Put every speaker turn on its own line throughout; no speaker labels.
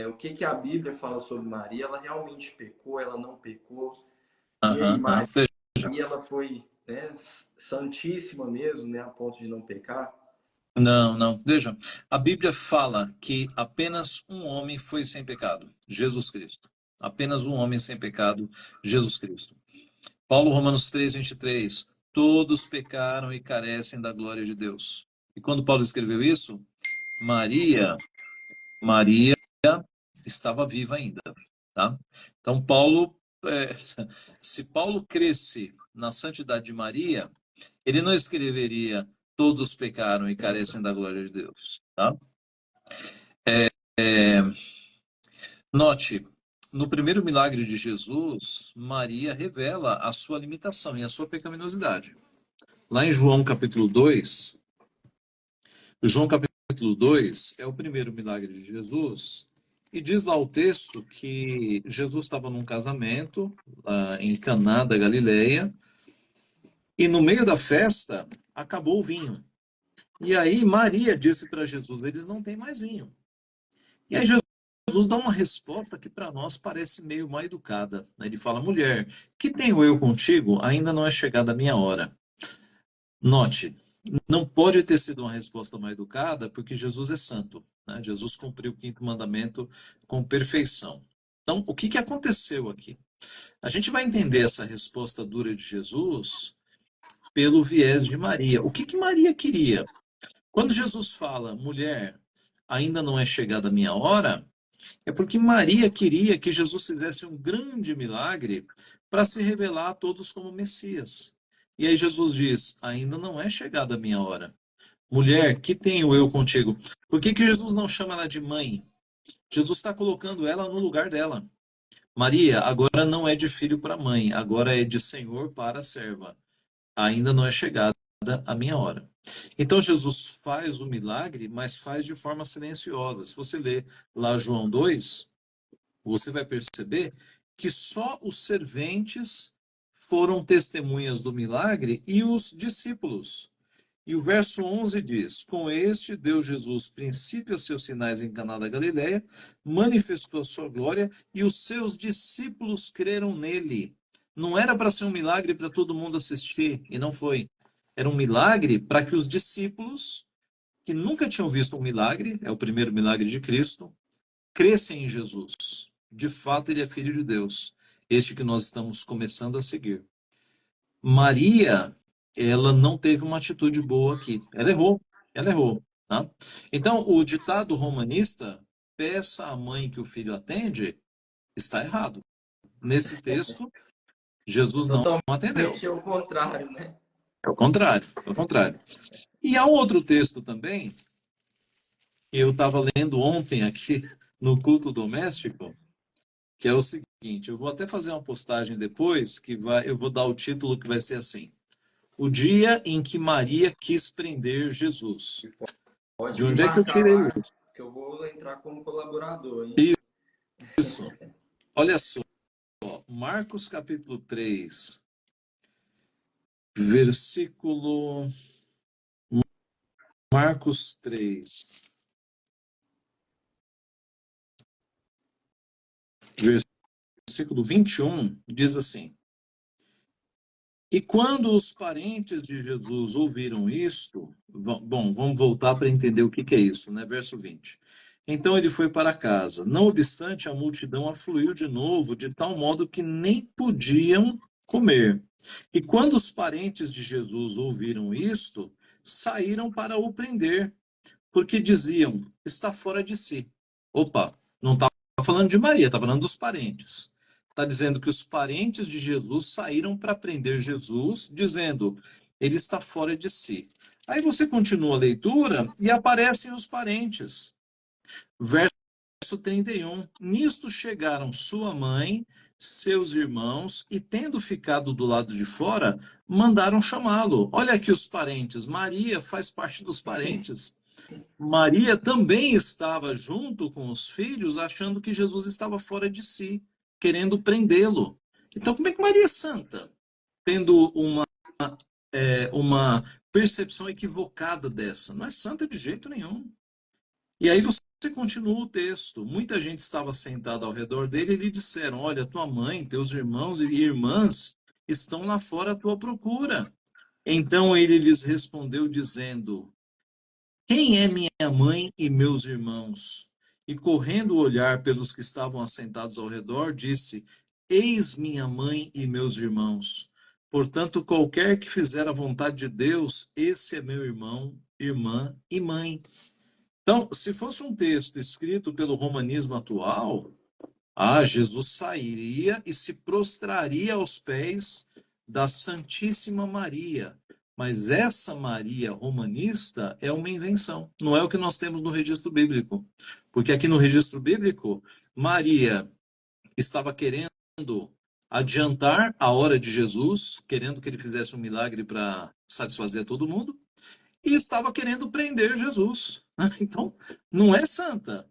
o que que a Bíblia fala sobre Maria? Ela realmente pecou? Ela não pecou? E aí,
Aham,
Maria,
veja.
ela foi, né, santíssima mesmo, né, a ponto de não pecar?
Não, não. Veja, a Bíblia fala que apenas um homem foi sem pecado, Jesus Cristo. Apenas um homem sem pecado, Jesus Cristo. Paulo, Romanos 3:23. Todos pecaram e carecem da glória de Deus. E quando Paulo escreveu isso, Maria estava viva ainda, tá? Então, se Paulo cresce na santidade de Maria, ele não escreveria todos pecaram e carecem da glória de Deus, tá? É, Note, no primeiro milagre de Jesus, Maria revela a sua limitação e a sua pecaminosidade. Lá em João capítulo 2 é o primeiro milagre de Jesus, e diz lá o texto que Jesus estava num casamento, em Caná da Galileia, e no meio da festa acabou o vinho. E aí Maria disse para Jesus, eles não têm mais vinho. E aí Jesus dá uma resposta que para nós parece meio mal educada. Ele fala, mulher, que tenho eu contigo? Ainda não é chegada a minha hora. Note, não pode ter sido uma resposta mal educada porque Jesus é santo, né? Jesus cumpriu o quinto mandamento com perfeição. Então, o que que aconteceu aqui? A gente vai entender essa resposta dura de Jesus pelo viés de Maria. O que que Maria queria? Quando Jesus fala, mulher, ainda não é chegada a minha hora, é porque Maria queria que Jesus fizesse um grande milagre para se revelar a todos como Messias. E aí Jesus diz: ainda não é chegada a minha hora. Mulher, que tenho eu contigo? Por que que Jesus não chama ela de mãe? Jesus está colocando ela no lugar dela. Maria, agora não é de filho para mãe, agora é de senhor para serva. Ainda não é chegada a minha hora. Então Jesus faz o milagre, mas faz de forma silenciosa. Se você ler lá João 2, você vai perceber que só os serventes foram testemunhas do milagre e os discípulos. E o verso 11 diz: com este deu Jesus princípio aos seus sinais em Caná da Galileia, manifestou a sua glória e os seus discípulos creram nele. Não era para ser um milagre para todo mundo assistir, e não foi. Era um milagre para que os discípulos, que nunca tinham visto um milagre, é o primeiro milagre de Cristo, crescem em Jesus. De fato, ele é filho de Deus, este que nós estamos começando a seguir. Maria, ela não teve uma atitude boa aqui. Ela errou, tá? Então, o ditado romanista, peça à mãe que o filho atende, está errado. Nesse texto, Jesus não atendeu.
Totalmente ao contrário, né?
É o contrário, é o contrário. E há um outro texto também, que eu estava lendo ontem aqui no culto doméstico, que é o seguinte, eu vou até fazer uma postagem depois, eu vou dar o título que vai ser assim: o dia em que Maria quis prender Jesus.
Pode
De
me
onde é que eu
marcar
tirei
lá,
isso?
que eu vou entrar como colaborador, hein?
Isso. Olha só, Marcos capítulo 3, versículo Marcos 3, versículo 21, diz assim: e quando os parentes de Jesus ouviram isto, bom, vamos voltar para entender o que que é isso, né? Verso 20. Então ele foi para casa. Não obstante, a multidão afluiu de novo, de tal modo que nem podiam comer. E quando os parentes de Jesus ouviram isto, saíram para o prender, porque diziam: está fora de si. Opa, não está falando de Maria, está falando dos parentes. Está dizendo que os parentes de Jesus saíram para prender Jesus, dizendo: ele está fora de si. Aí você continua a leitura e aparecem os parentes. Verso 31. Nisto chegaram sua mãe, seus irmãos, e tendo ficado do lado de fora, mandaram chamá-lo. Olha aqui os parentes. Maria faz parte dos parentes. Maria também estava junto com os filhos, achando que Jesus estava fora de si, querendo prendê-lo. Então, como é que Maria é santa, tendo uma percepção equivocada dessa? Não é santa de jeito nenhum. E aí você continua o texto. Muita gente estava sentada ao redor dele e lhe disseram: Olha, tua mãe, teus irmãos e irmãs estão lá fora à tua procura. Então ele lhes respondeu, dizendo: Quem é minha mãe e meus irmãos? E correndo olhar pelos que estavam assentados ao redor, disse: Eis minha mãe e meus irmãos. Portanto, qualquer que fizer a vontade de Deus, esse é meu irmão, irmã e mãe. Então, se fosse um texto escrito pelo romanismo atual, Jesus sairia e se prostraria aos pés da Santíssima Maria. Mas essa Maria romanista é uma invenção, não é o que nós temos no registro bíblico. Porque aqui no registro bíblico, Maria estava querendo adiantar a hora de Jesus, querendo que ele fizesse um milagre para satisfazer todo mundo, e estava querendo prender Jesus. Então, não é santa.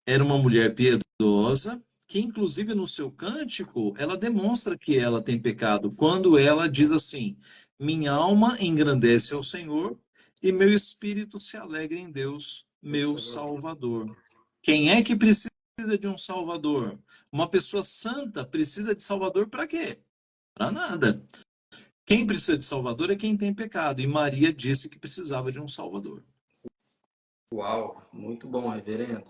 Era uma mulher piedosa, que inclusive no seu cântico, ela demonstra que ela tem pecado, quando ela diz assim: Minha alma engrandece ao Senhor, e meu espírito se alegra em Deus, meu Salvador. Quem é que precisa de um Salvador? Uma pessoa santa precisa de Salvador para quê? Para nada. Quem precisa de Salvador é quem tem pecado, e Maria disse que precisava de um Salvador.
Uau, muito bom, reverendo.